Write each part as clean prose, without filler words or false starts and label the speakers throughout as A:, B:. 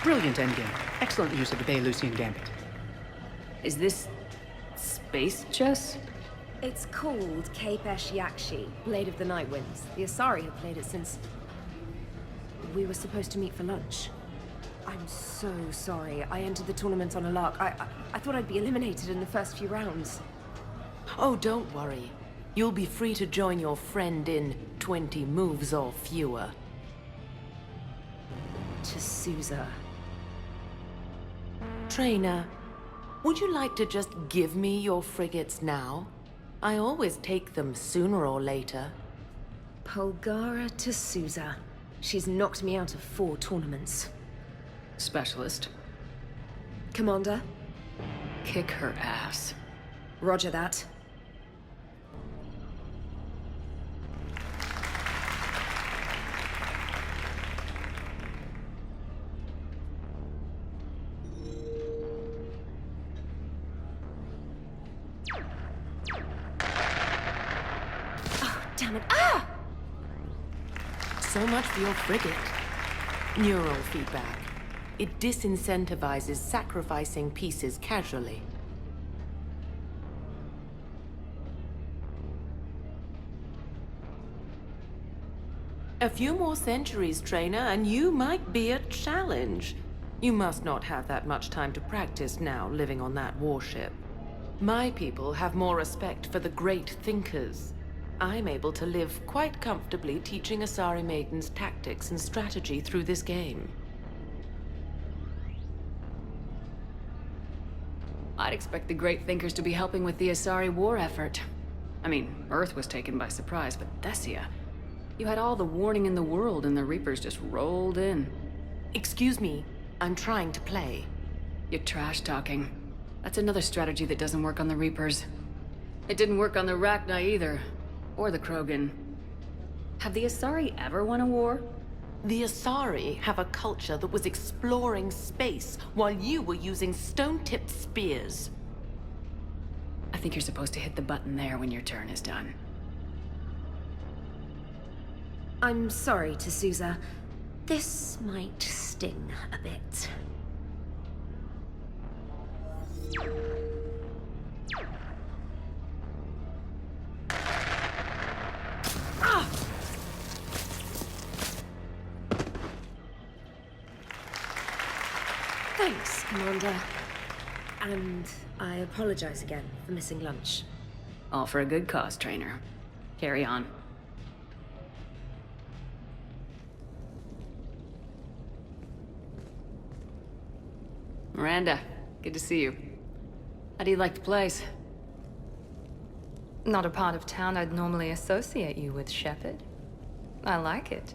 A: Brilliant endgame. Excellent use of the Baylusian Gambit.
B: Is this... space chess?
C: It's called Kapesh Yakshi, Blade of the Night Winds. The Asari have played it since... we were supposed to meet for lunch. I'm so sorry. I entered the tournament on a lark. I thought I'd be eliminated in the first few rounds.
D: Oh, don't worry. You'll be free to join your friend in 20 moves or fewer.
C: To Sousa.
D: Trainer, would you like to just give me your frigates now? I always take them sooner or later.
C: Polgara to Sousa. She's knocked me out of 4 tournaments.
B: Specialist.
C: Commander?
B: Kick her ass.
C: Roger that. Oh, damn it. Ah!
D: So much for your frigate. Neural feedback. It disincentivizes sacrificing pieces casually. A few more centuries, Trainer, and you might be a challenge. You must not have that much time to practice now, living on that warship. My people have more respect for the great thinkers. I'm able to live quite comfortably teaching Asari maidens tactics and strategy through this game.
B: I'd expect the great thinkers to be helping with the Asari war effort. I mean, Earth was taken by surprise, but Thessia... you had all the warning in the world and the Reapers just rolled in.
D: Excuse me, I'm trying to play.
B: You're trash-talking. That's another strategy that doesn't work on the Reapers. It didn't work on the Rachni either. Or the Krogan. Have the Asari ever won a war?
D: The Asari have a culture that was exploring space while you were using stone-tipped spears.
B: I think you're supposed to hit the button there when your turn is done.
C: I'm sorry, to Sousa. This might sting a bit. Ah! Thanks, Commander. And I apologize again for missing lunch.
B: All for a good cause, Trainer. Carry on. Miranda, good to see you. How do you like the place?
E: Not a part of town I'd normally associate you with, Shepard. I like it.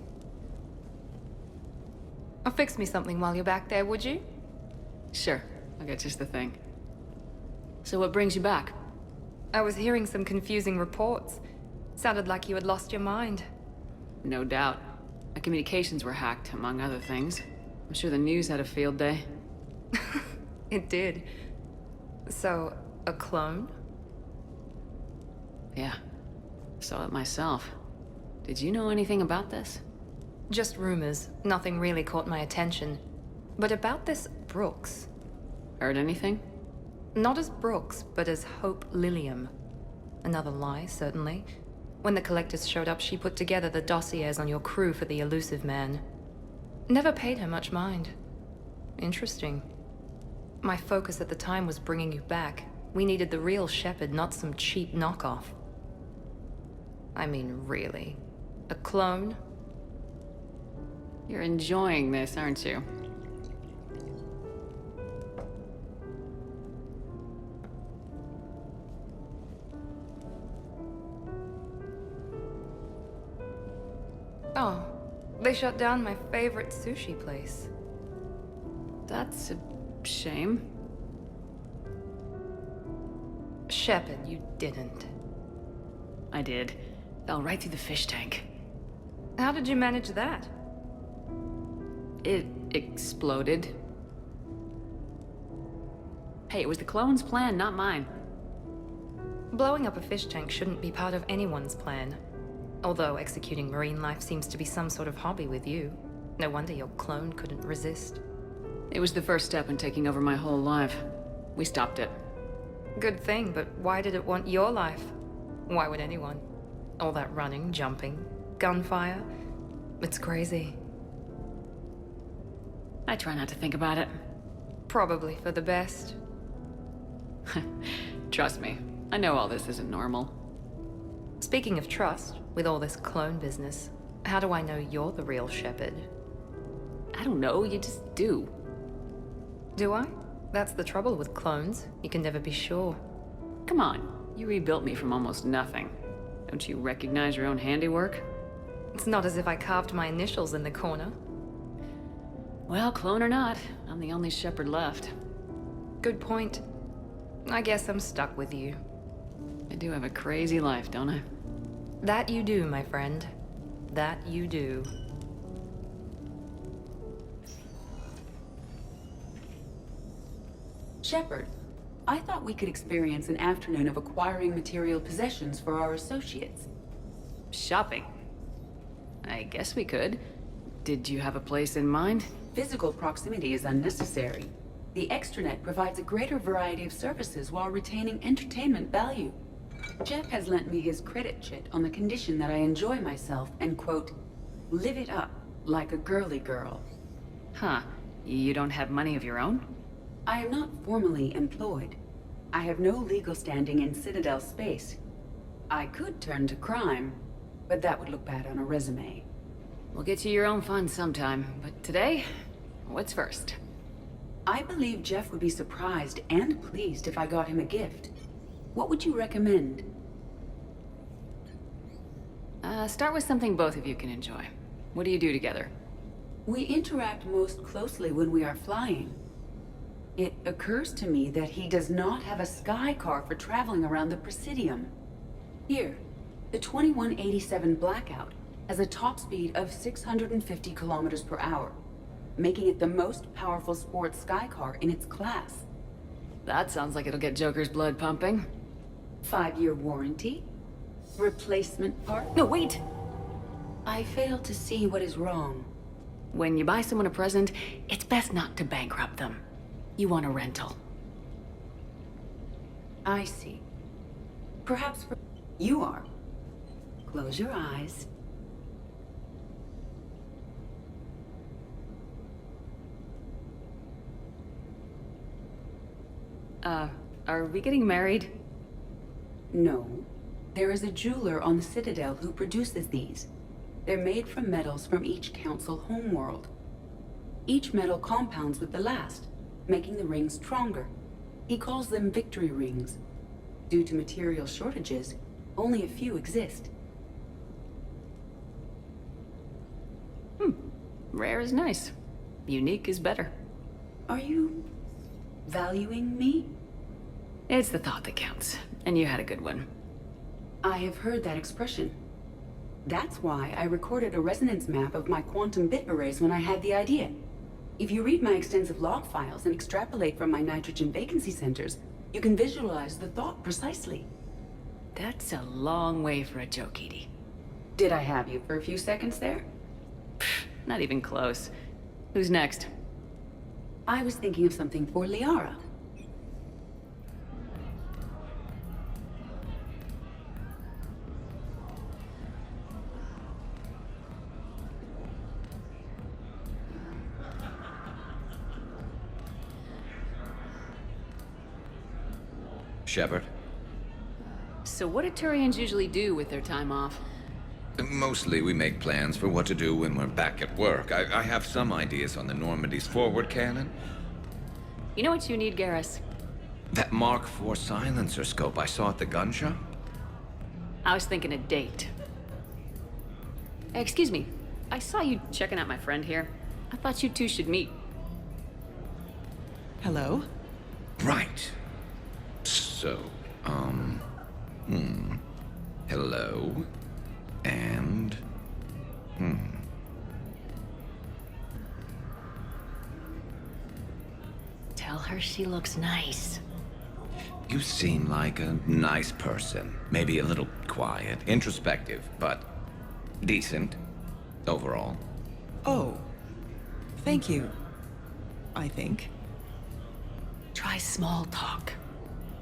E: Fix me something while you're back there, would you?
B: Sure, I'll get just the thing. So what brings you back?
E: I was hearing some confusing reports. Sounded like you had lost your mind.
B: No doubt. My communications were hacked, among other things. I'm sure the news had a field day.
E: It did. So, a clone?
B: Yeah, saw it myself. Did you know anything about this?
E: Just rumors. Nothing really caught my attention. But about this Brooks.
B: Heard anything?
E: Not as Brooks, but as Hope Lilium. Another lie, certainly. When the Collectors showed up, she put together the dossiers on your crew for the elusive man. Never paid her much mind. Interesting. My focus at the time was bringing you back. We needed the real Shepard, not some cheap knockoff. I mean, really. A clone?
B: You're enjoying this, aren't you?
E: Oh, they shut down my favorite sushi place.
B: That's a shame.
E: Shepard, you didn't.
B: I did. Fell right through the fish tank.
E: How did you manage that?
B: It exploded. Hey, it was the clone's plan, not mine.
E: Blowing up a fish tank shouldn't be part of anyone's plan. Although executing marine life seems to be some sort of hobby with you. No wonder your clone couldn't resist.
B: It was the first step in taking over my whole life. We stopped it.
E: Good thing, but why did it want your life? Why would anyone? All that running, jumping, gunfire. It's crazy.
B: I try not to think about it.
E: Probably for the best.
B: Trust me, I know all this isn't normal.
E: Speaking of trust, with all this clone business, how do I know you're the real Shepard?
B: I don't know, you just do.
E: Do I? That's the trouble with clones. You can never be sure.
B: Come on, you rebuilt me from almost nothing. Don't you recognize your own handiwork?
E: It's not as if I carved my initials in the corner.
B: Well, clone or not, I'm the only Shepard left.
E: Good point. I guess I'm stuck with you.
B: I do have a crazy life, don't I?
E: That you do, my friend. That you do.
F: Shepard, I thought we could experience an afternoon of acquiring material possessions for our associates.
B: Shopping? I guess we could. Did you have a place in mind?
F: Physical proximity is unnecessary. The extranet provides a greater variety of services while retaining entertainment value. Jeff has lent me his credit chit on the condition that I enjoy myself and, quote, live it up like a girly girl.
B: Huh. You don't have money of your own?
F: I am not formally employed. I have no legal standing in Citadel space. I could turn to crime, but that would look bad on a resume.
B: We'll get you your own fun sometime, but today, what's first?
F: I believe Jeff would be surprised and pleased if I got him a gift. What would you recommend?
B: Start with something both of you can enjoy. What do you do together?
F: We interact most closely when we are flying. It occurs to me that he does not have a sky car for traveling around the Presidium. Here, the 2187 Blackout has a top speed of 650 kilometers per hour, making it the most powerful sports sky car in its class.
B: That sounds like it'll get Joker's blood pumping.
F: 5-year warranty? Replacement part?
B: No, wait!
F: I fail to see what is wrong.
B: When you buy someone a present, it's best not to bankrupt them. You want a rental.
F: I see. Perhaps for... You are. Close your eyes.
B: Are we getting married?
F: No. There is a jeweler on the Citadel who produces these. They're made from metals from each council homeworld. Each metal compounds with the last, making the rings stronger. He calls them victory rings. Due to material shortages, only a few exist.
B: Rare is nice. Unique is better.
F: Are you... valuing me?
B: It's the thought that counts, and you had a good one.
F: I have heard that expression. That's why I recorded a resonance map of my quantum bit arrays when I had the idea. If you read my extensive log files and extrapolate from my nitrogen vacancy centers, you can visualize the thought precisely.
B: That's a long way for a joke, Edie.
F: Did I have you for a few seconds there?
B: Not even close. Who's next?
F: I was thinking of something for Liara.
G: Shepard?
B: So what do Turians usually do with their time off?
G: Mostly we make plans for what to do when we're back at work. I have some ideas on the Normandy's forward cannon.
B: You know what you need, Garrus?
G: That Mark IV silencer scope I saw at the gun shop?
B: I was thinking a date. Excuse me. I saw you checking out my friend here. I thought you two should meet.
A: Hello?
G: Right. So, hello. And...
B: Tell her she looks nice.
G: You seem like a nice person. Maybe a little quiet, introspective, but decent overall.
A: Oh. Thank you.
H: I think.
B: Try small talk.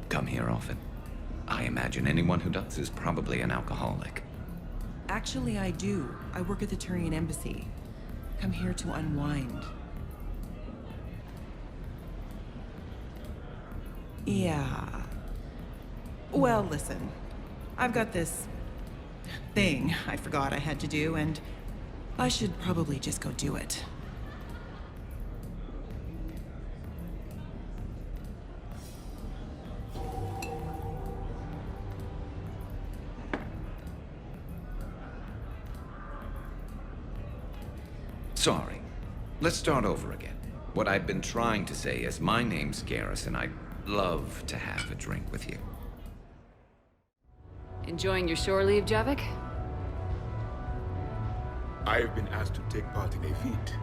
G: Come here often. I imagine anyone who does is probably an alcoholic.
H: Actually, I do. I work at the Turian embassy. Come here to unwind. Yeah. Well, listen. I've got this thing I forgot I had to do, and I should probably just go do it.
G: Sorry. Let's start over again. What I've been trying to say is my name's Garrus, and I'd love to have a drink with you.
B: Enjoying your shore leave, Javik?
I: I have been asked to take part in a feat.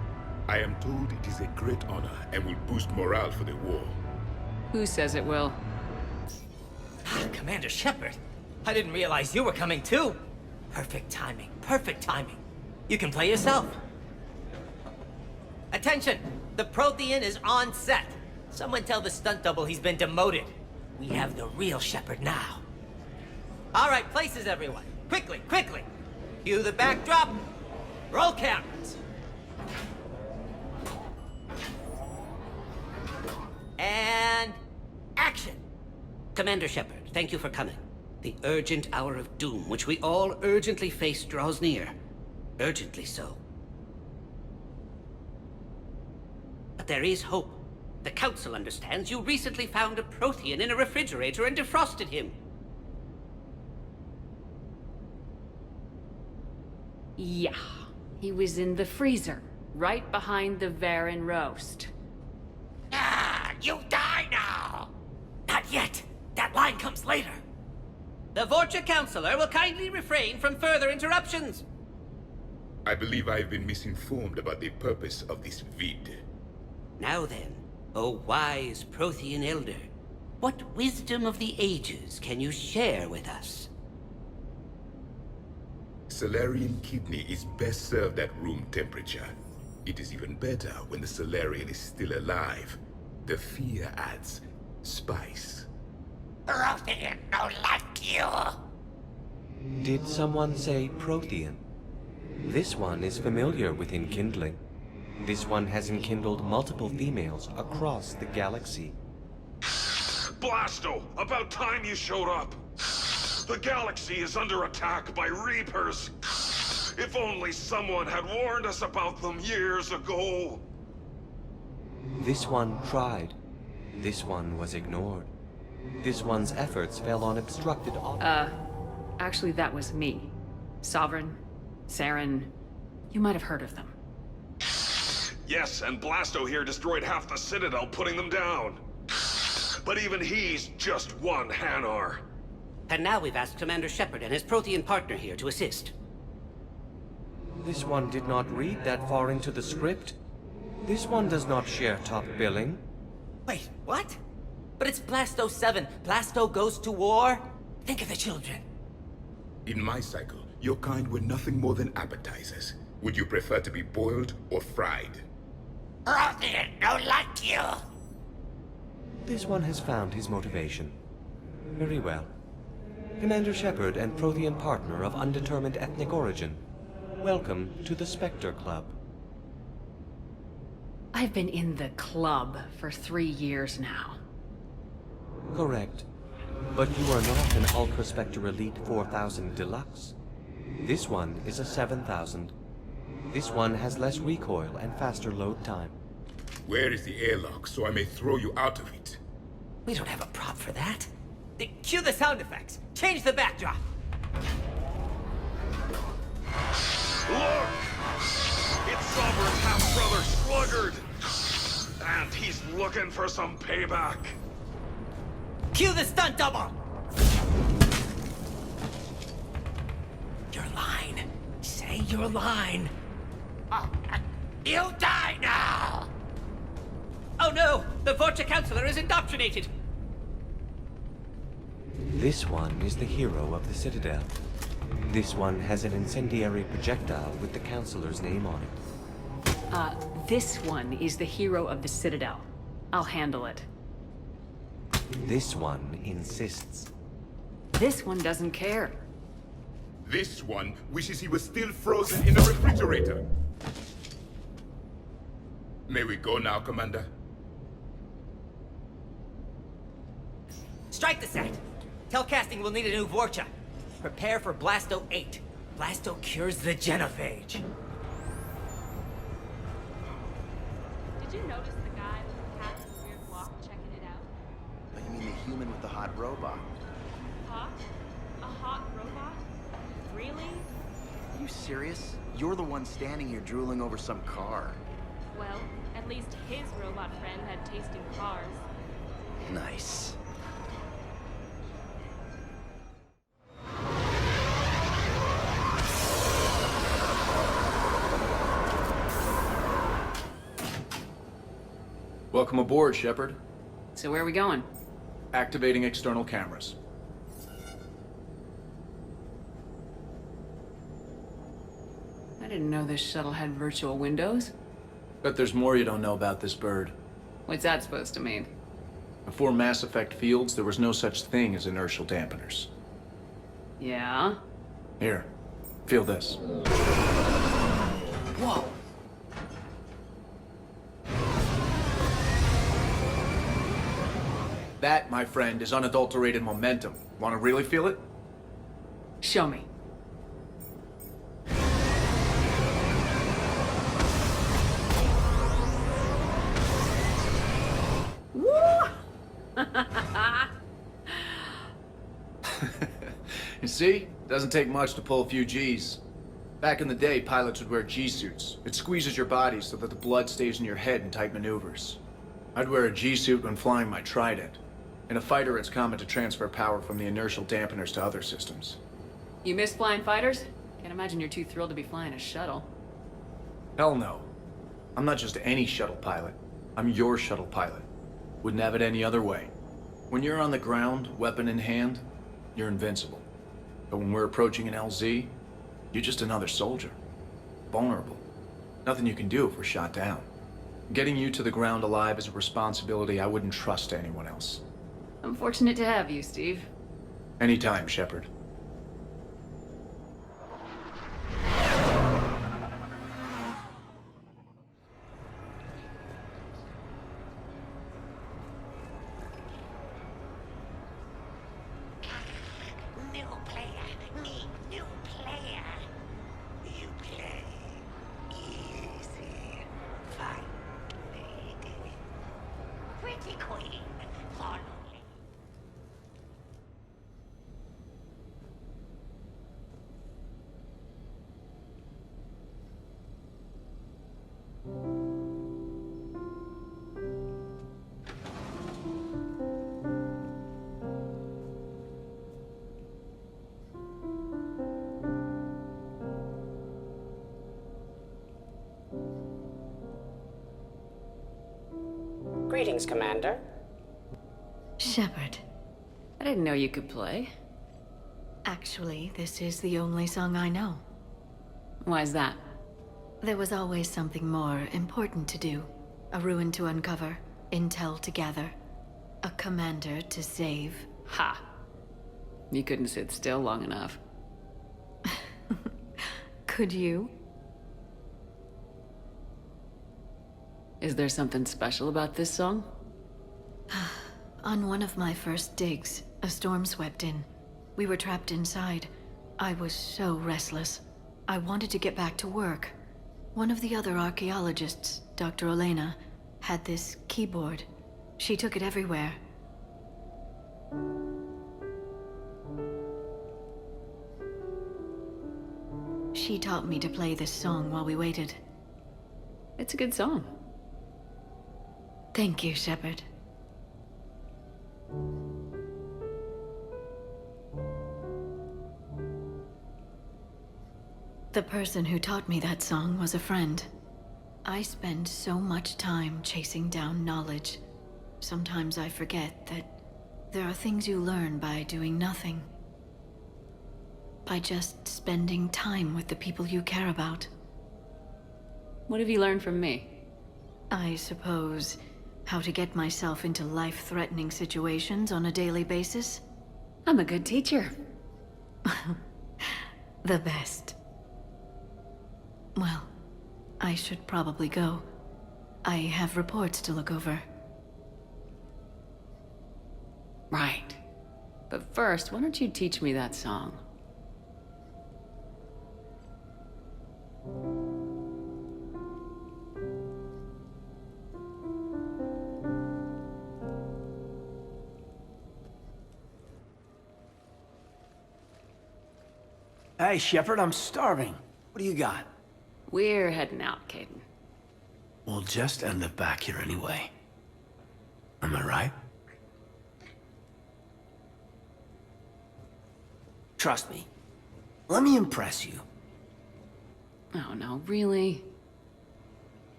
I: I am told it is a great honor and will boost morale for the war.
B: Who says it will?
J: Commander Shepard, I didn't realize you were coming too. Perfect timing, perfect timing. You can play yourself. Attention! The Prothean is on set. Someone tell the stunt double he's been demoted. We have the real Shepard now. All right, places everyone. Quickly, quickly. Cue the backdrop. Roll cameras. And action. Commander Shepard, thank you for coming. The urgent hour of doom, which we all urgently face, draws near. Urgently so. But there is hope. The Council understands you recently found a Prothean in a refrigerator and defrosted him.
B: Yeah. He was in the freezer, right behind the Varen roast.
J: Ah, you die now! Not yet. That line comes later. The Vorcha Councilor will kindly refrain from further interruptions.
I: I believe I have been misinformed about the purpose of this vid.
J: Now then, O wise Prothean Elder, what wisdom of the ages can you share with us?
I: Salarian kidney is best served at room temperature. It is even better when the Salarian is still alive. The fear adds spice.
J: Prothean don't like you!
K: Did someone say Prothean? This one is familiar with enkindling. This one has enkindled multiple females across the galaxy.
L: Blasto! About time you showed up! The galaxy is under attack by Reapers! If only someone had warned us about them years ago!
K: This one tried. This one was ignored. This one's efforts fell on obstructed
B: Actually, that was me. Sovereign, Saren, you might have heard of them.
L: Yes, and Blasto here destroyed half the citadel, putting them down. But even he's just one Hanar.
J: And now we've asked Commander Shepard and his Prothean partner here to assist.
K: This one did not read that far into the script. This one does not share top billing.
J: Wait, what? But it's Blasto 7. Blasto goes to war? Think of the children.
I: In my cycle, your kind were nothing more than appetizers. Would you prefer to be boiled or fried?
J: Prothean don't like you!
K: This one has found his motivation. Very well. Commander Shepard and Prothean partner of undetermined ethnic origin. Welcome to the Spectre Club.
B: I've been in the club for 3 years now.
K: Correct. But you are not an Ultra Spectre Elite 4000 Deluxe. This one is a 7000. This one has less recoil and faster load time.
I: Where is the airlock so I may throw you out of it?
J: We don't have a prop for that. Cue the sound effects. Change the backdrop.
L: Look! It's Sovereign's half-brother Sluggard! And he's looking for some payback.
J: Cue the stunt double! Your line. Say your line. You die now! Oh no! The Vorcha Councilor is indoctrinated!
K: This one is the hero of the Citadel. This one has an incendiary projectile with the Councilor's name on it.
B: This one is the hero of the Citadel. I'll handle it.
K: This one insists.
B: This one doesn't care.
I: This one wishes he was still frozen in the refrigerator. May we go now, Commander?
J: Strike the set! Telcasting will need a new Vorcha. Prepare for Blasto 8. Blasto cures the genophage.
M: Did you notice the guy with the cat and weird walk checking it out?
N: Oh, you mean the human with the hot robot?
M: Hot? A hot robot? Really?
N: Are you serious? You're the one standing here drooling over some car.
M: Well, at least his robot friend had taste in cars.
N: Nice.
O: Welcome aboard, Shepard.
B: So where are we going?
O: Activating external cameras.
B: I didn't know this shuttle had virtual windows.
O: Bet there's more you don't know about this bird.
B: What's that supposed to mean?
O: Before Mass Effect fields, there was no such thing as inertial dampeners.
B: Yeah?
O: Here, feel this.
B: Whoa!
O: That, my friend, is unadulterated momentum. Want to really feel it?
B: Show me.
O: You see? Doesn't take much to pull a few Gs. Back in the day, pilots would wear G-suits. It squeezes your body so that the blood stays in your head in tight maneuvers. I'd wear a G-suit when flying my Trident. In a fighter, it's common to transfer power from the inertial dampeners to other systems.
B: You miss flying fighters? Can't imagine you're too thrilled to be flying a shuttle.
O: Hell no. I'm not just any shuttle pilot. I'm your shuttle pilot. Wouldn't have it any other way. When you're on the ground, weapon in hand, you're invincible. But when we're approaching an LZ, you're just another soldier. Vulnerable. Nothing you can do if we're shot down. Getting you to the ground alive is a responsibility I wouldn't trust to anyone else.
B: I'm fortunate to have you, Steve.
O: Anytime, Shepard.
P: New player, me, new player. You play easy. Fine lady. Pretty queen, follow me.
Q: Greetings, Commander.
R: Shepard.
B: I didn't know you could play.
R: Actually, this is the only song I know.
B: Why's that?
R: There was always something more important to do. A ruin to uncover, intel to gather, a commander to save.
B: Ha! You couldn't sit still long enough.
R: Could you?
B: Is there something special about this song?
R: On one of my first digs, a storm swept in. We were trapped inside. I was so restless. I wanted to get back to work. One of the other archaeologists, Dr. Elena, had this keyboard. She took it everywhere. She taught me to play this song while we waited.
B: It's a good song.
R: Thank you, Shepard. The person who taught me that song was a friend. I spend so much time chasing down knowledge. Sometimes I forget that there are things you learn by doing nothing. By just spending time with the people you care about.
B: What have you learned from me?
R: I suppose, how to get myself into life-threatening situations on a daily basis?
B: I'm a good teacher.
R: The best. Well, I should probably go. I have reports to look over.
B: Right. But first, why don't you teach me that song?
S: Hey, Shepard, I'm starving. What do you got?
B: We're heading out, Caden.
S: We'll just end up back here anyway. Am I right? Trust me. Let me impress you.
B: Oh no, really?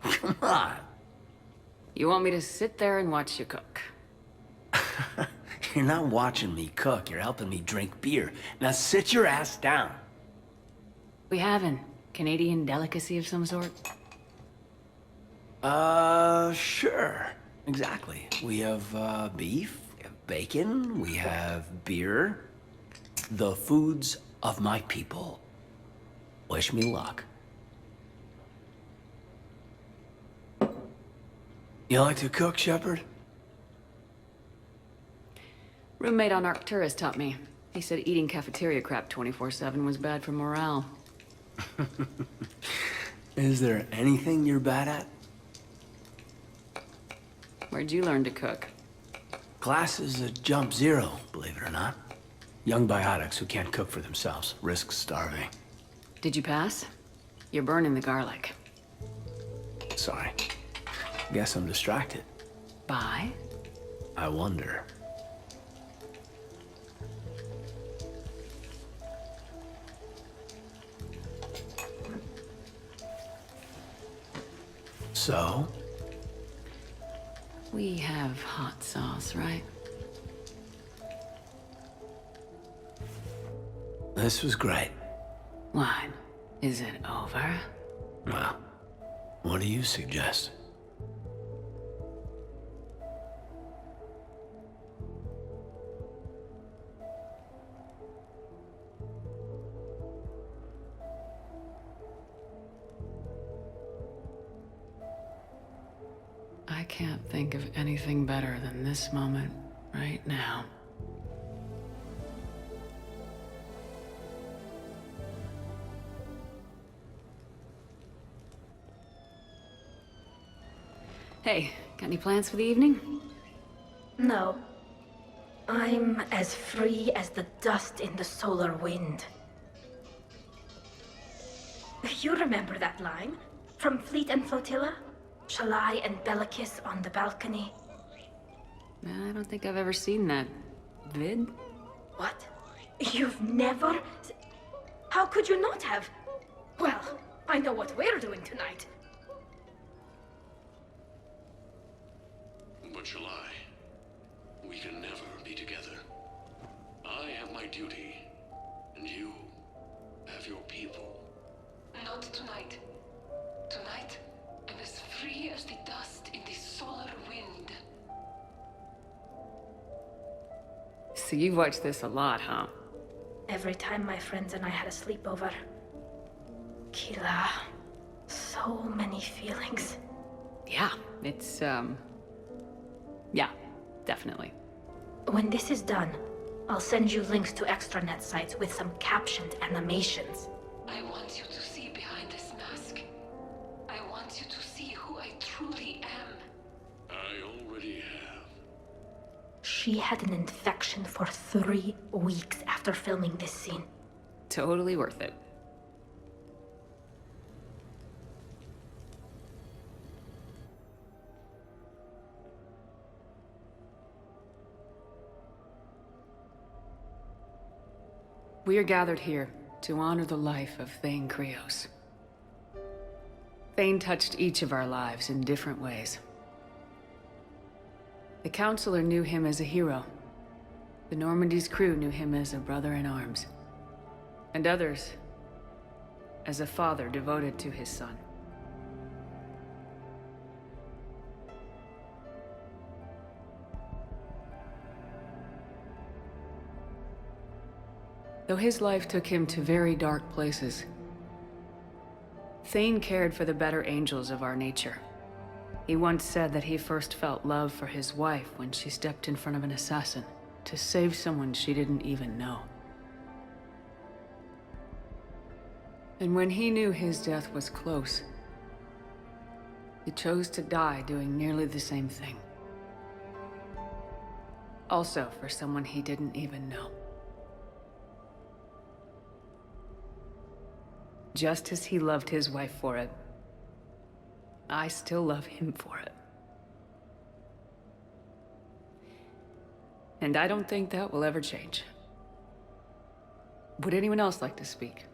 S: Come on.
B: You want me to sit there and watch you cook?
S: You're not watching me cook, you're helping me drink beer. Now sit your ass down.
B: We having Canadian delicacy of some sort?
S: Sure. Exactly. We have, beef, we have bacon, we have beer. The foods of my people. Wish me luck. You like to cook, Shepard?
B: Roommate on Arcturus taught me. He said eating cafeteria crap 24/7 was bad for morale.
S: Is there anything you're bad at?
B: Where'd you learn to cook?
S: Class is a jump zero, believe it or not. Young biotics who can't cook for themselves risk starving.
B: Did you pass? You're burning the garlic.
S: Sorry. Guess I'm distracted.
B: By?
S: I wonder. So?
B: We have hot sauce, right?
S: This was great.
B: What? Is it over?
S: Well, what do you suggest?
B: I can't think of anything better than this moment right now. Hey, got any plans for the evening?
T: No. I'm as free as the dust in the solar wind. You remember that line? From Fleet and Flotilla? Shalai and Bellicus on the balcony.
B: I don't think I've ever seen that vid.
T: What? You've never... How could you not have? Well, I know what we're doing tonight.
U: But Shalai, we can never be together. I have my duty, and you have your people.
T: Not tonight. Tonight, I'm as free as the dust in the solar wind.
B: So you've watched this a lot, huh?
T: Every time my friends and I had a sleepover. Kila. So many feelings.
B: Yeah, it's, yeah, definitely.
T: When this is done, I'll send you links to extranet sites with some captioned animations. I want you to see behind this mask. I want you to see who I truly am.
U: I already have.
T: She had an infection for 3 weeks after filming this scene.
B: Totally worth it. We are gathered here to honor the life of Thane Krios. Thane touched each of our lives in different ways. The Counselor knew him as a hero. The Normandy's crew knew him as a brother in arms. And others as a father devoted to his son. Though his life took him to very dark places, Thane cared for the better angels of our nature. He once said that he first felt love for his wife when she stepped in front of an assassin to save someone she didn't even know. And when he knew his death was close, he chose to die doing nearly the same thing. Also for someone he didn't even know. Just as he loved his wife for it, I still love him for it. And I don't think that will ever change. Would anyone else like to speak?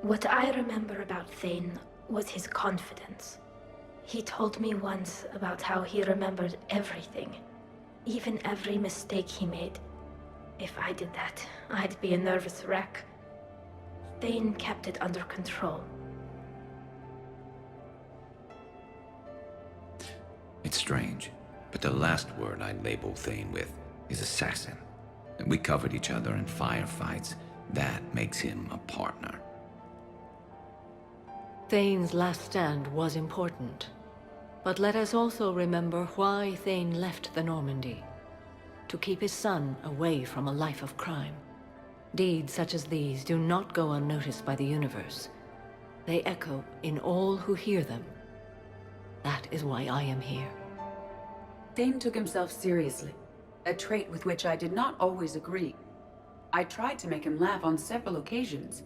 T: What I remember about Thane was his confidence. He told me once about how he remembered everything, even every mistake he made. If I did that, I'd be a nervous wreck. Thane kept it under control.
G: It's strange, but the last word I label Thane with is assassin. And we covered each other in firefights. That makes him a partner.
D: Thane's last stand was important. But let us also remember why Thane left the Normandy. To keep his son away from a life of crime. Deeds such as these do not go unnoticed by the universe. They echo in all who hear them. That is why I am here.
F: Thane took himself seriously, a trait with which I did not always agree. I tried to make him laugh on several occasions.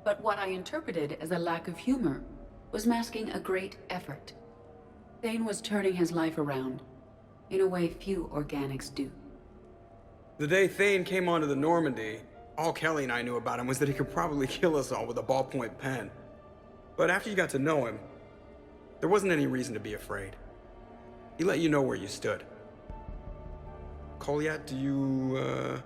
F: But what I interpreted as a lack of humor was masking a great effort. Thane was turning his life around, in a way few organics do.
V: The day Thane came onto the Normandy, all Kelly and I knew about him was that he could probably kill us all with a ballpoint pen. But after you got to know him, there wasn't any reason to be afraid. He let you know where you stood. Kolyat, do you,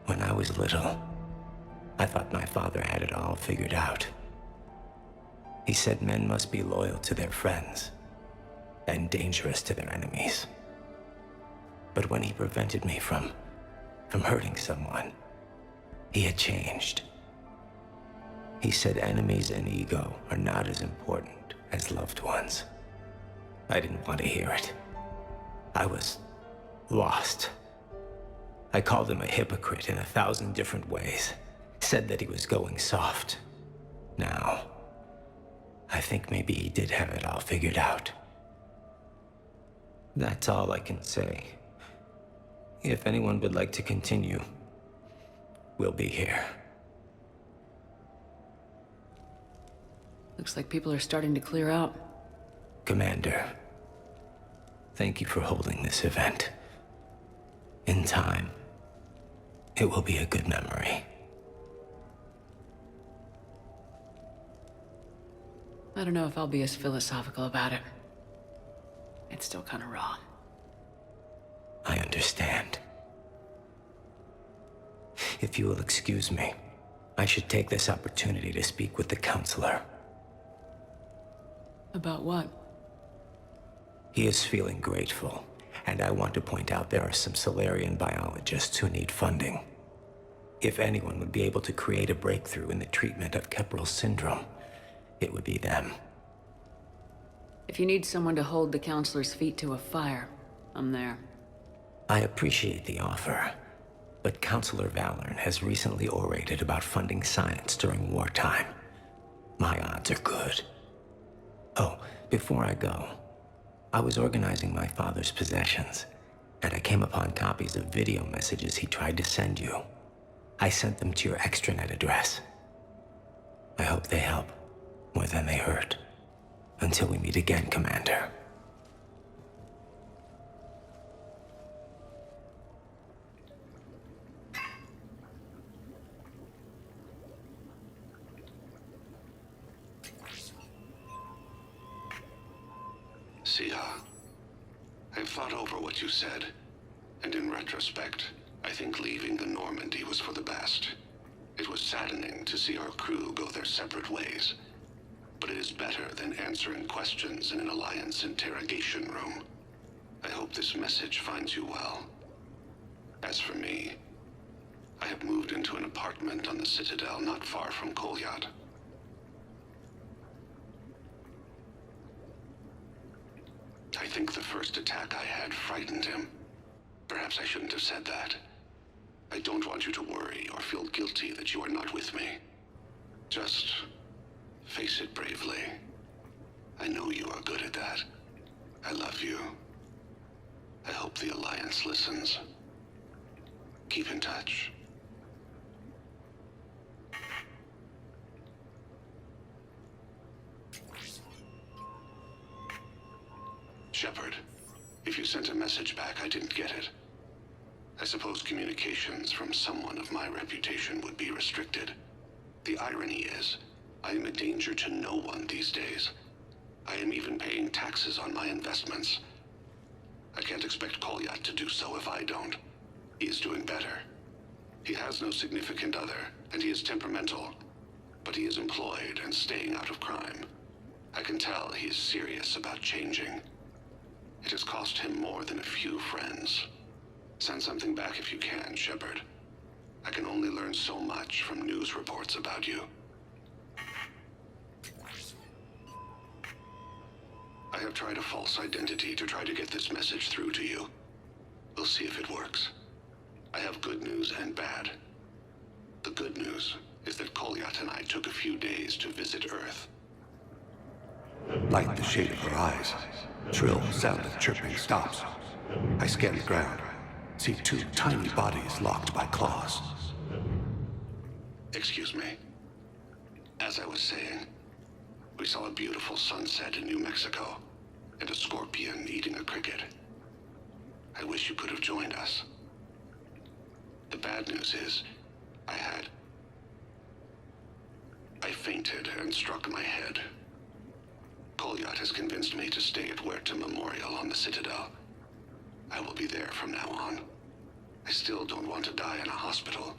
W: When I was little, I thought my father had it all figured out. He said men must be loyal to their friends and dangerous to their enemies. But when he prevented me from hurting someone, he had changed. He said enemies and ego are not as important as loved ones. I didn't want to hear it. I was lost. I called him a hypocrite in 1,000 different ways. Said that he was going soft. Now, I think maybe he did have it all figured out. That's all I can say. If anyone would like to continue, we'll be here.
B: Looks like people are starting to clear out.
W: Commander, thank you for holding this event. In time, it will be a good memory.
B: I don't know if I'll be as philosophical about it. It's still kind of raw.
W: I understand. If you will excuse me, I should take this opportunity to speak with the counselor.
B: About what?
W: He is feeling grateful, and I want to point out there are some Solarian biologists who need funding. If anyone would be able to create a breakthrough in the treatment of Keppel's syndrome, it would be them.
B: If you need someone to hold the counselor's feet to a fire, I'm there.
W: I appreciate the offer, but Counselor Valorn has recently orated about funding science during wartime. My odds are good. Oh, before I go, I was organizing my father's possessions, and I came upon copies of video messages he tried to send you. I sent them to your extranet address. I hope they help more than they hurt. Until we meet again, Commander.
U: Sia, I've thought over what you said, and in retrospect, I think leaving the Normandy was for the best. It was saddening to see our crew go their separate ways. But it is better than answering questions in an Alliance interrogation room. I hope this message finds you well. As for me, I have moved into an apartment on the Citadel not far from Kolyat. I think the first attack I had frightened him. Perhaps I shouldn't have said that. I don't want you to worry or feel guilty that you are not with me. Just face it bravely. I know you are good at that. I love you. I hope the Alliance listens. Keep in touch. Shepard, if you sent a message back, I didn't get it. I suppose communications from someone of my reputation would be restricted. The irony is, I am a danger to no one these days. I am even paying taxes on my investments. I can't expect Kolyat to do so if I don't. He is doing better. He has no significant other, and he is temperamental. But he is employed and staying out of crime. I can tell he is serious about changing. It has cost him more than a few friends. Send something back if you can, Shepard. I can only learn so much from news reports about you. I have tried a false identity to try to get this message through to you. We'll see if it works. I have good news and bad. The good news is that Kolyat and I took a few days to visit Earth.
A: Like the shade of her eyes, shrill sound of chirping stops. I scan the ground, see two tiny bodies locked by claws.
U: Excuse me. As I was saying, we saw a beautiful sunset in New Mexico, and a scorpion eating a cricket. I wish you could have joined us. The bad news is, I fainted and struck my head. Kolyat has convinced me to stay at Huerta Memorial on the Citadel. I will be there from now on. I still don't want to die in a hospital,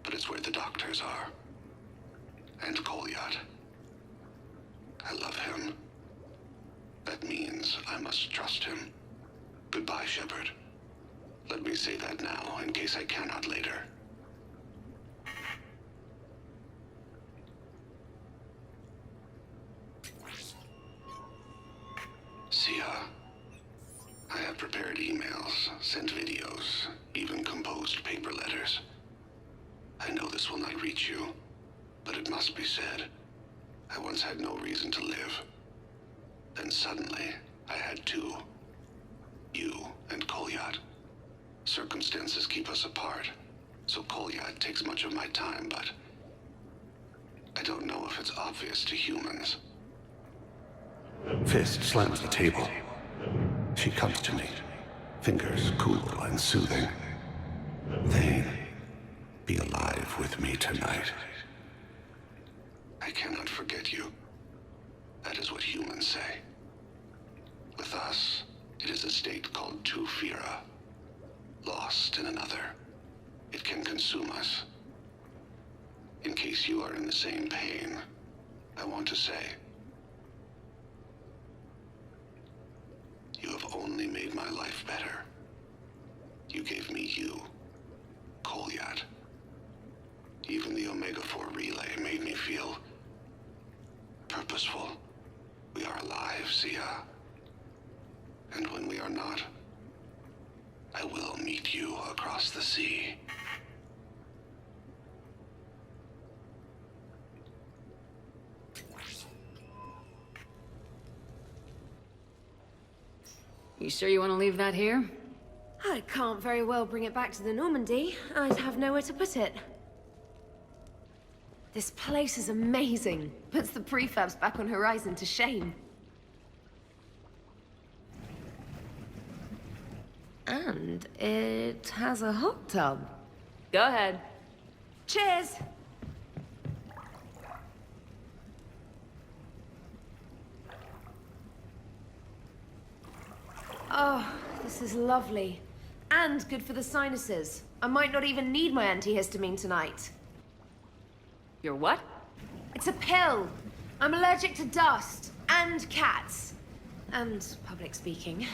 U: but it's where the doctors are. And Kolyat. I love him. That means I must trust him. Goodbye, Shepard. Let me say that now, in case I cannot later. Sia, I have prepared emails, sent videos, even composed paper letters. I know this will not reach you, but it must be said. I once had no reason to live. Then suddenly, I had two. You and Kolyat. Circumstances keep us apart, so Kolyat takes much of my time, but I don't know if it's obvious to humans.
A: Fist slams the table. She comes to me, fingers cool and soothing. Thane, be alive with me tonight.
U: I cannot forget you. That is what humans say. With us, it is a state called Tufira. Lost in another. It can consume us. In case you are in the same pain, I want to say, you have only made my life better. You gave me you, Kolyat. Even the Omega-4 relay made me feel purposeful. We are alive, Sia. And when we are not, I will meet you across the sea.
B: You sure you want to leave that here?
C: I can't very well bring it back to the Normandy. I'd have nowhere to put it. This place is amazing. Puts the prefabs back on Horizon to shame. And it has a hot tub.
B: Go ahead.
C: Cheers! Oh, this is lovely. And And good for the sinuses. I might not even need my antihistamine tonight.
B: Your what?
C: It's a pill. I'm allergic to dust and cats. And public speaking.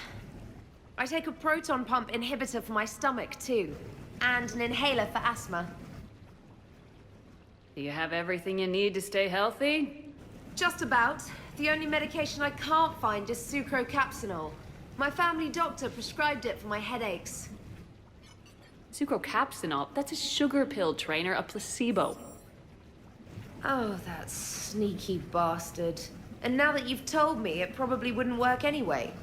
C: I take a proton pump inhibitor for my stomach, too. And an inhaler for asthma.
B: Do you have everything you need to stay healthy?
C: Just about. The only medication I can't find is sucrocapsinol. My family doctor prescribed it for my headaches.
B: Sucrocapsinol? That's a sugar pill, Trainer, a placebo.
C: Oh, that sneaky bastard. And now that you've told me, it probably wouldn't work anyway.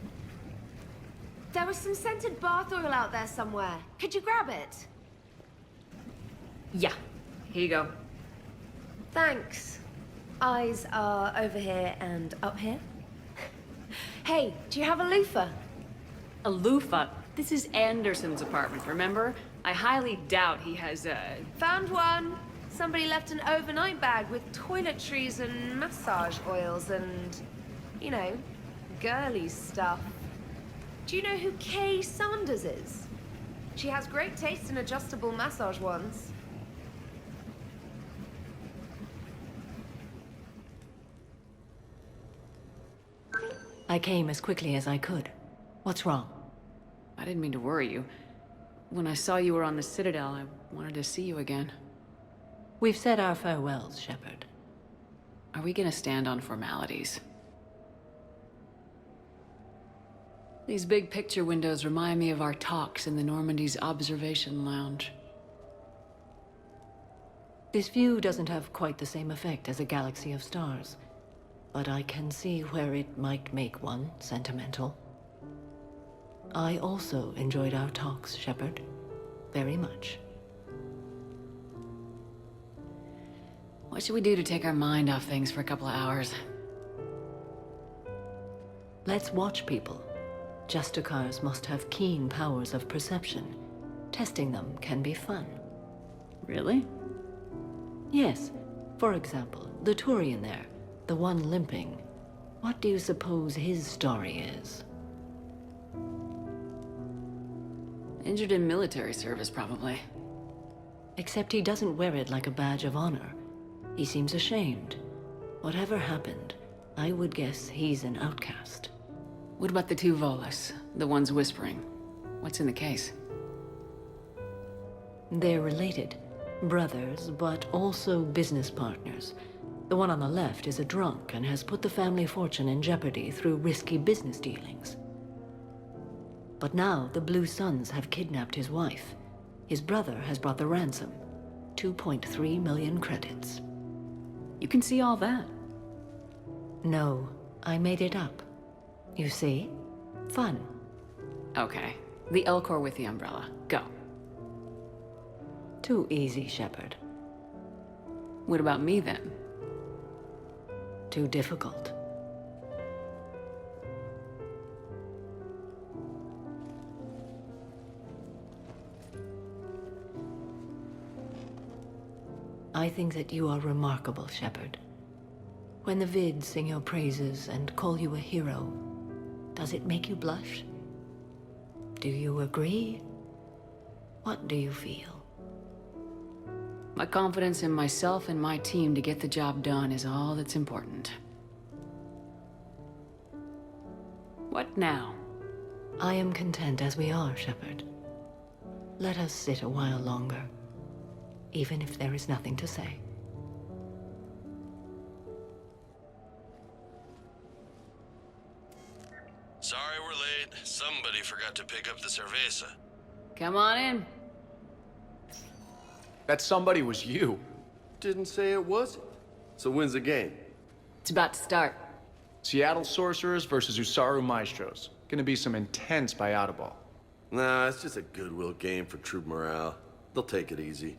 C: There was some scented bath oil out there somewhere. Could you grab it?
B: Yeah. Here you go.
C: Thanks. Eyes are over here and up here. Hey, do you have a loofah?
B: A loofah? This is Anderson's apartment, remember? I highly doubt he has a...
C: Found one. Somebody left an overnight bag with toiletries and massage oils and, you know, girly stuff. Do you know who Kay Sanders is? She has great taste in adjustable massage ones.
D: I came as quickly as I could. What's wrong?
B: I didn't mean to worry you. When I saw you were on the Citadel, I wanted to see you again.
D: We've said our farewells, Shepard.
B: Are we gonna stand on formalities? These big picture windows remind me of our talks in the Normandy's observation lounge.
D: This view doesn't have quite the same effect as a galaxy of stars, but I can see where it might make one sentimental. I also enjoyed our talks, Shepard. Very much.
B: What should we do to take our mind off things for a couple of hours?
D: Let's watch people. Justicars must have keen powers of perception. Testing them can be fun.
B: Really?
D: Yes. For example, the Turian there, the one limping. What do you suppose his story is?
B: Injured in military service, probably.
D: Except he doesn't wear it like a badge of honor. He seems ashamed. Whatever happened, I would guess he's an outcast.
B: What about the two Volus? The ones whispering? What's in the case?
D: They're related. Brothers, but also business partners. The one on the left is a drunk and has put the family fortune in jeopardy through risky business dealings. But now the Blue Suns have kidnapped his wife. His brother has brought the ransom. 2.3 million credits.
B: You can see all that?
D: No, I made it up. You see? Fun.
B: Okay. The Elcor with the umbrella. Go.
D: Too easy, Shepard.
B: What about me, then?
D: Too difficult. I think that you are remarkable, Shepard. When the Vids sing your praises and call you a hero, does it make you blush? Do you agree? What do you feel?
B: My confidence in myself and my team to get the job done is all that's important. What now?
D: I am content as we are, Shepard. Let us sit a while longer, even if there is nothing to say.
E: Sorry we're late. Somebody forgot to pick up the cerveza.
B: Come on in.
O: That somebody was you.
H: Didn't say it wasn't. So when's the game?
B: It's about to start.
O: Seattle Sorcerers versus Usaru Maestros. Gonna be some intense ball.
H: Nah, it's just a goodwill game for troop morale. They'll take it easy.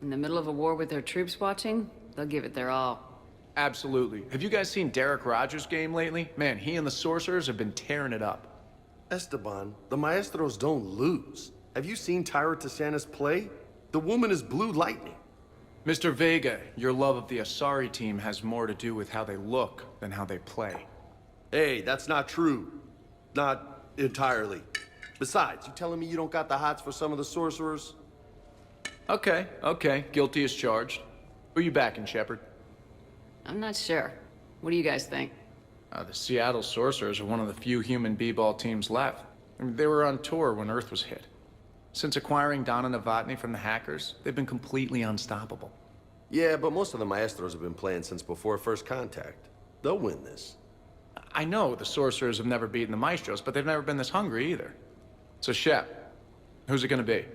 B: In the middle of a war with their troops watching, they'll give it their all.
O: Absolutely. Have you guys seen Derek Rogers' game lately? Man, he and the Sorcerers have been tearing it up.
H: Esteban, the Maestros don't lose. Have you seen Tyra Tassanis play? The woman is blue lightning.
O: Mr. Vega, your love of the Asari team has more to do with how they look than how they play.
H: Hey, that's not true. Not entirely. Besides, you telling me you don't got the hots for some of the sorcerers?
O: Okay, okay. Guilty as charged. Who you backing, Shepard?
B: I'm not sure. What do you guys think?
O: The Seattle Sorcerers are one of the few human b-ball teams left. I mean, they were on tour when Earth was hit. Since acquiring Donna Novotny from the hackers, they've been completely unstoppable.
H: Yeah, but most of the Maestros have been playing since before first contact. They'll win this.
O: I know the Sorcerers have never beaten the Maestros, but they've never been this hungry either. So, Shep, who's it gonna be?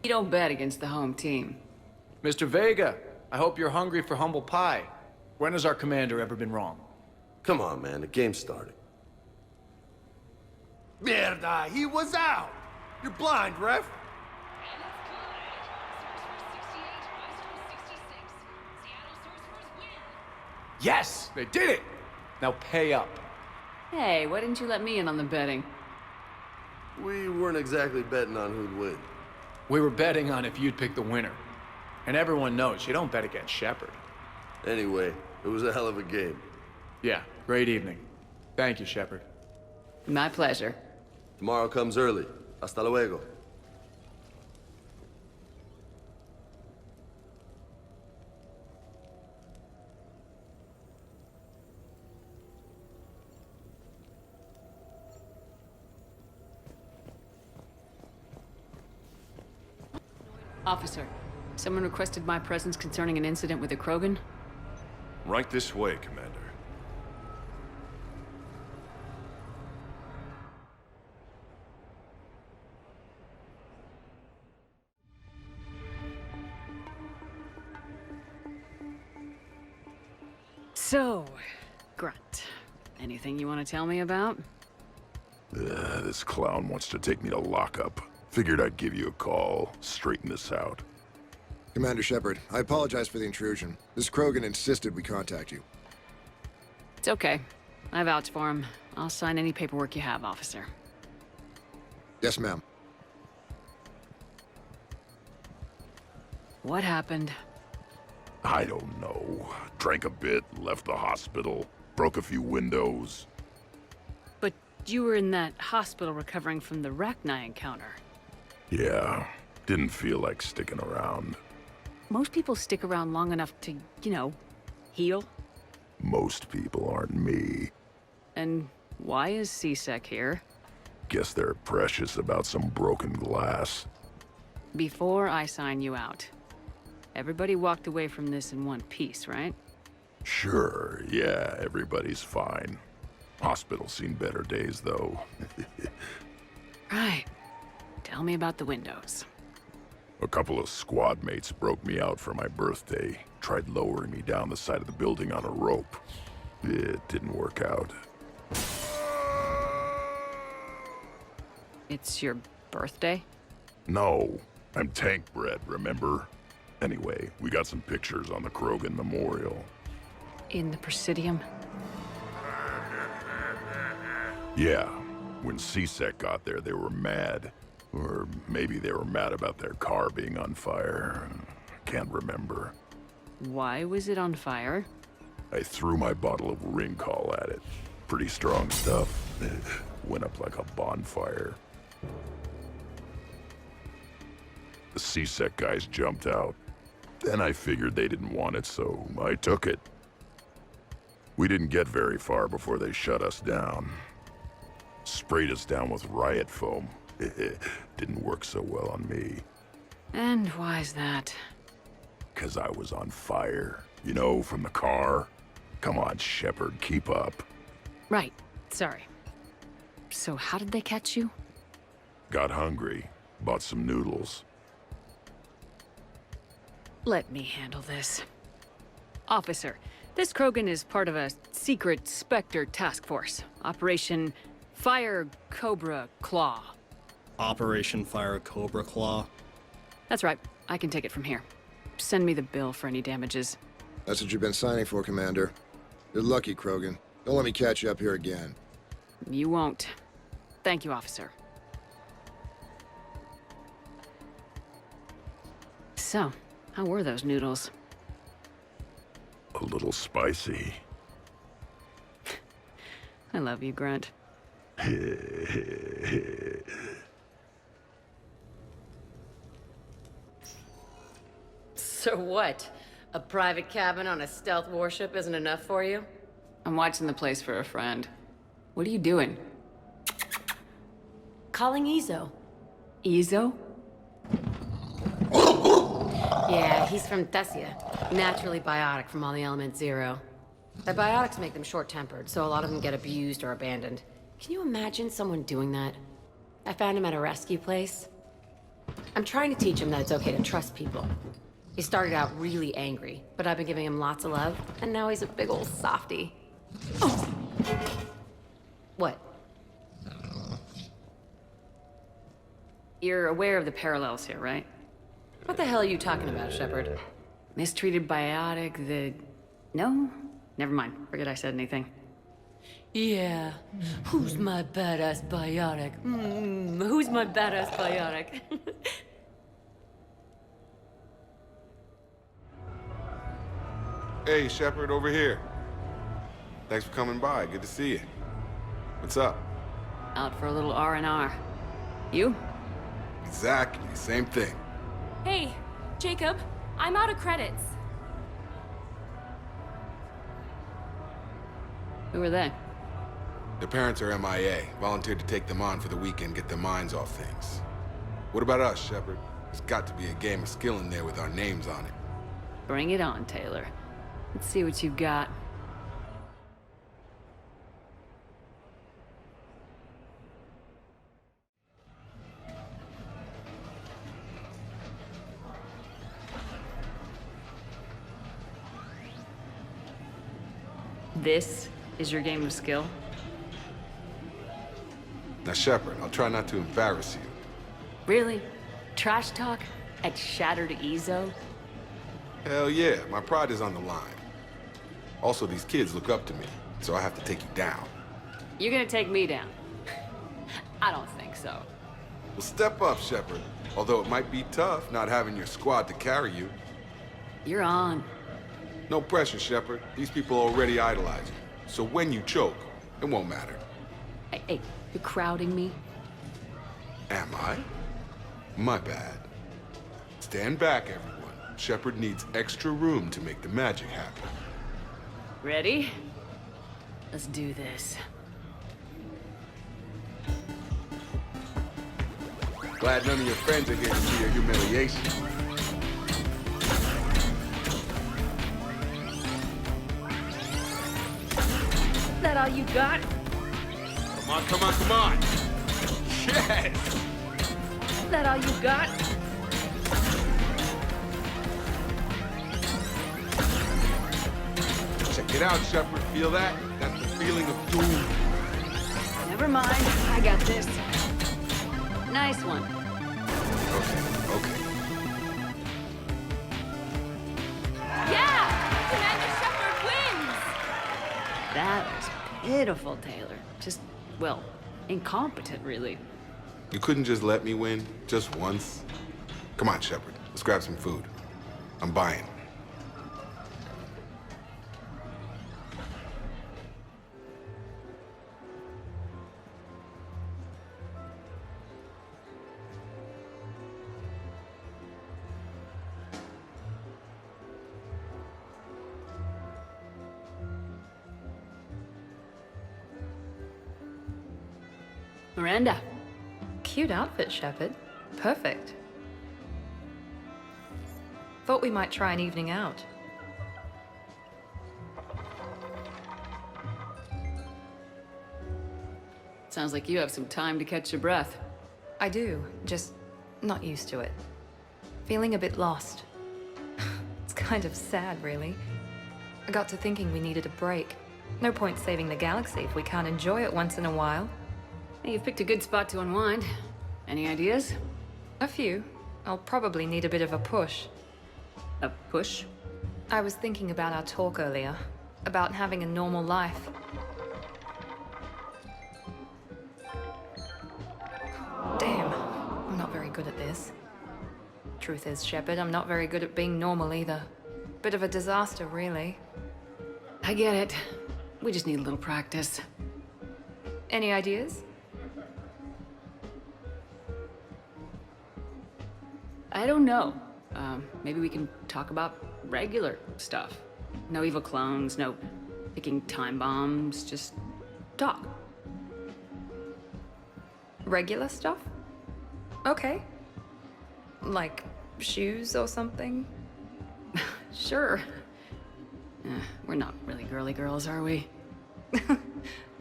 B: You don't bet against the home team.
O: Mr. Vega, I hope you're hungry for humble pie. When has our commander ever been wrong?
H: Come on, man, the game's starting. Mierda, he was out! You're blind, ref!
O: Yes, they did it! Now pay up.
B: Hey, why didn't you let me in on the betting?
H: We weren't exactly betting on who'd win.
O: We were betting on if you'd pick the winner. And everyone knows you don't bet against Shepard.
H: Anyway, it was a hell of a game.
O: Yeah, great evening. Thank you, Shepard.
B: My pleasure.
H: Tomorrow comes early. Hasta luego.
B: Officer, someone requested my presence concerning an incident with the Krogan.
I: Right this way, Commander.
B: So, Grunt, anything you want to tell me about?
I: This clown wants to take me to lockup. Figured I'd give you a call, straighten this out.
K: Commander Shepard, I apologize for the intrusion. This Krogan insisted we contact you.
B: It's okay. I vouch for him. I'll sign any paperwork you have, officer.
K: Yes, ma'am.
B: What happened?
I: I don't know. Drank a bit, left the hospital, broke a few windows.
B: But you were in that hospital recovering from the Rachni encounter.
I: Yeah, didn't feel like sticking around.
B: Most people stick around long enough to, you know, heal.
I: Most people aren't me.
B: And why is C-Sec here?
I: Guess they're precious about some broken glass.
B: Before I sign you out, everybody walked away from this in one piece, right?
I: Sure, yeah, everybody's fine. Hospital's seen better days, though.
B: Right. Tell me about the windows.
I: A couple of squad mates broke me out for my birthday. Tried lowering me down the side of the building on a rope. It didn't work out.
B: It's your birthday?
I: No, I'm tank bred, remember? Anyway, we got some pictures on the Krogan Memorial.
B: In the Presidium?
I: Yeah, when C-Sec got there, they were mad. Or maybe they were mad about their car being on fire. Can't remember.
B: Why was it on fire?
I: I threw my bottle of ring call at it. Pretty strong stuff. Went up like a bonfire. The C-Sec guys jumped out. Then I figured they didn't want it, so I took it. We didn't get very far before they shut us down. Sprayed us down with riot foam. Didn't work so well on me.
B: And why's that?
I: 'Cause I was on fire. You know, from the car. Come on, Shepard, keep up.
B: Right. Sorry. So how did they catch you?
I: Got hungry. Bought some noodles.
B: Let me handle this. Officer, this Krogan is part of a secret Spectre task force. Operation Fire Cobra Claw.
L: Operation Fire Cobra Claw?
B: That's right. I can take it from here. Send me the bill for any damages.
K: That's what you've been signing for, Commander. You're lucky, Krogan. Don't let me catch you up here again.
B: You won't. Thank you, officer. So, how were those noodles?
I: A little spicy.
B: I love you, Grunt.
J: So what? A private cabin on a stealth warship isn't enough for you?
B: I'm watching the place for a friend. What are you doing?
J: Calling Izo.
B: Izo?
J: Yeah, he's from Thessia. Naturally biotic from all the element zero. The biotics make them short-tempered, so a lot of them get abused or abandoned. Can you imagine someone doing that? I found him at a rescue place. I'm trying to teach him that it's okay to trust people. He started out really angry, but I've been giving him lots of love, and now he's a big old softie. Oh. What?
B: You're aware of the parallels here, right?
J: What the hell are you talking about, Shepard?
B: Mistreated biotic, the... No? Never mind. Forget I said anything.
J: Yeah. Who's my badass biotic? Who's my badass biotic?
M: Hey, Shepard, over here. Thanks for coming by. Good to see you. What's up?
B: Out for a little R&R. You?
M: Exactly. Same thing.
N: Hey, Jacob. I'm out of credits.
B: Who are they?
M: Their parents are MIA. Volunteered to take them on for the weekend, get their minds off things. What about us, Shepard? There's got to be a game of skill in there with our names on it.
B: Bring it on, Taylor. Let's see what you've got. This is your game of skill?
M: Now, Shepard, I'll try not to embarrass you.
B: Really? Trash talk? At Shattered Ezo?
M: Hell yeah, my pride is on the line. Also, these kids look up to me, so I have to take you down.
B: You're gonna take me down? I don't think so.
M: Well, step up, Shepard. Although it might be tough not having your squad to carry you.
B: You're on.
M: No pressure, Shepard. These people already idolize you. So when you choke, it won't matter.
B: Hey, you're crowding me?
M: Am I? My bad. Stand back, everyone. Shepard needs extra room to make the magic happen.
B: Ready? Let's do this.
M: Glad none of your friends are here to see your humiliation.
B: That all you got?
M: Come on, come on, come on! Yes!
B: That all you got?
M: Check it out, Shepard. Feel that? That's the feeling of doom.
B: Never mind. I got this. Nice one.
M: Okay.
N: Yeah! Commander Shepard wins!
B: That was pitiful, Taylor. Just, well, incompetent, really.
M: You couldn't just let me win, just once? Come on, Shepard. Let's grab some food. I'm buying.
B: Miranda.
X: Cute outfit, Shepard. Perfect. Thought we might try an evening out.
B: Sounds like you have some time to catch your breath.
X: I do, just not used to it. Feeling a bit lost. It's kind of sad, really. I got to thinking we needed a break. No point saving the galaxy if we can't enjoy it once in a while.
B: Hey, you've picked a good spot to unwind. Any ideas?
X: A few. I'll probably need a bit of a push.
B: A push?
X: I was thinking about our talk earlier. About having a normal life. Damn, I'm not very good at this. Truth is, Shepard, I'm not very good at being normal either. Bit of a disaster, really.
B: I get it. We just need a little practice.
X: Any ideas?
B: I don't know. Maybe we can talk about regular stuff. No evil clones, no picking time bombs, just talk.
X: Regular stuff? Okay. Like shoes or something?
B: Sure. We're not really girly girls, are we?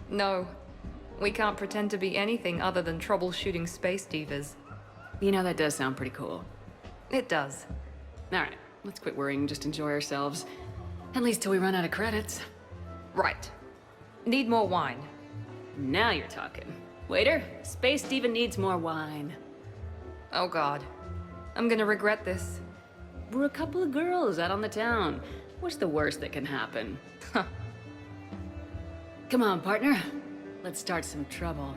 X: No. We can't pretend to be anything other than troubleshooting space divas.
B: You know, that does sound pretty cool.
X: It does.
B: Alright, let's quit worrying, just enjoy ourselves. At least till we run out of credits.
X: Right. Need more wine.
B: Now you're talking. Waiter, Space Diva needs more wine.
X: Oh god. I'm gonna regret this.
B: We're a couple of girls out on the town. What's the worst that can happen? Come on, partner. Let's start some trouble.